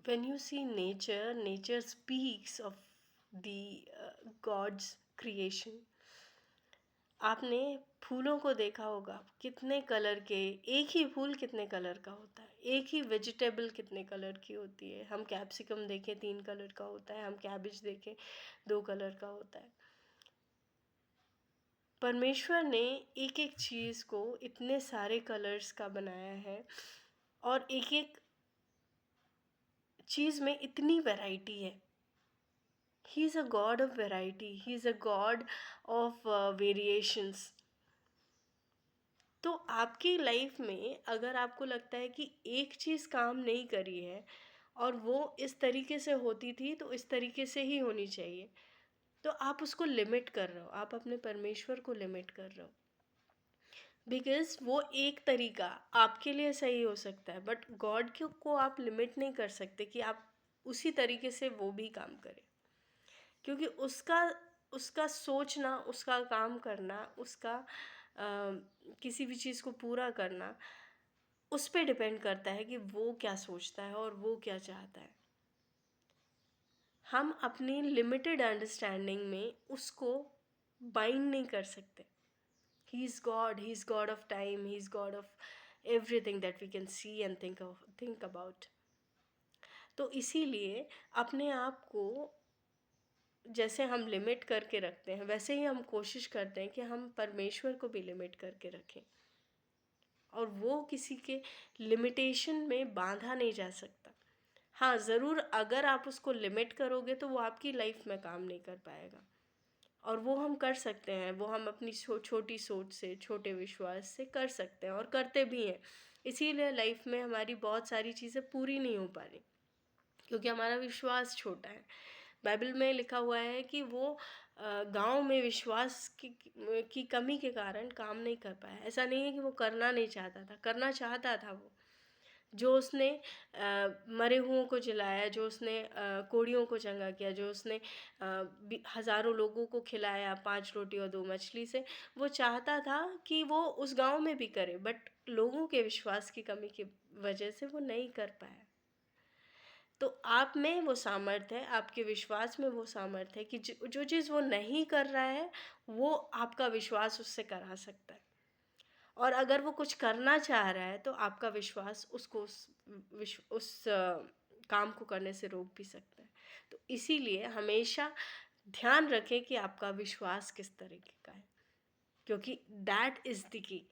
when you see nature, nature speaks of the God's creation. आपने फूलों को देखा होगा, कितने कलर के, एक ही फूल कितने कलर का होता है, एक ही वेजिटेबल कितने कलर की होती है। हम कैप्सिकम देखें 3 कलर का होता है, हम कैबिज देखें 2 कलर का होता है। परमेश्वर ने एक एक चीज़ को इतने सारे कलर्स का बनाया है, और एक एक चीज़ में इतनी वैरायटी है। He is a God of variety, he is a God of variations. तो आपकी लाइफ में अगर आपको लगता है कि एक चीज़ काम नहीं करी है और वो इस तरीके से होती थी तो इस तरीके से ही होनी चाहिए, तो आप उसको लिमिट कर रहे हो, आप अपने परमेश्वर को लिमिट कर रहे हो। बिकॉज वो एक तरीका आपके लिए सही हो सकता है, बट गॉड को आप लिमिट नहीं कर सकते कि आप उसी तरीके से वो भी काम करें, क्योंकि उसका उसका सोचना, उसका काम करना, उसका किसी भी चीज़ को पूरा करना उस पे डिपेंड करता है कि वो क्या सोचता है और वो क्या चाहता है। हम अपनी लिमिटेड अंडरस्टैंडिंग में उसको बाइंड नहीं कर सकते। He is God, he is God of time, he is God of everything that we can see and think about. तो इसीलिए अपने आप को जैसे हम लिमिट करके रखते हैं, वैसे ही हम कोशिश करते हैं कि हम परमेश्वर को भी लिमिट करके रखें, और वो किसी के लिमिटेशन में बांधा नहीं जा सकता। हाँ, ज़रूर अगर आप उसको लिमिट करोगे तो वो आपकी लाइफ में काम नहीं कर पाएगा, और वो हम कर सकते हैं, वो हम अपनी छोटी सोच से, छोटे विश्वास से कर सकते हैं और करते भी हैं। इसीलिए लाइफ में हमारी बहुत सारी चीज़ें पूरी नहीं हो पा रही, क्योंकि हमारा विश्वास छोटा है। बाइबल में लिखा हुआ है कि वो गांव में विश्वास की कमी के कारण काम नहीं कर पाया। ऐसा नहीं है कि वो करना नहीं चाहता था, करना चाहता था वो। जो उसने मरे हुओं को जिलाया, जो उसने कोढ़ियों को चंगा किया, जो उसने हज़ारों लोगों को खिलाया 5 रोटी और 2 मछली से, वो चाहता था कि वो उस गांव में भी करे, बट लोगों के विश्वास की कमी की वजह से वो नहीं कर पाया। तो आप में वो सामर्थ्य है, आपके विश्वास में वो सामर्थ्य है कि जो चीज़ वो नहीं कर रहा है, वो आपका विश्वास उससे करा सकता है। और अगर वो कुछ करना चाह रहा है तो आपका विश्वास उसको उस काम को करने से रोक भी सकता है। तो इसीलिए हमेशा ध्यान रखें कि आपका विश्वास किस तरीके का है, क्योंकि दैट इज़ द की।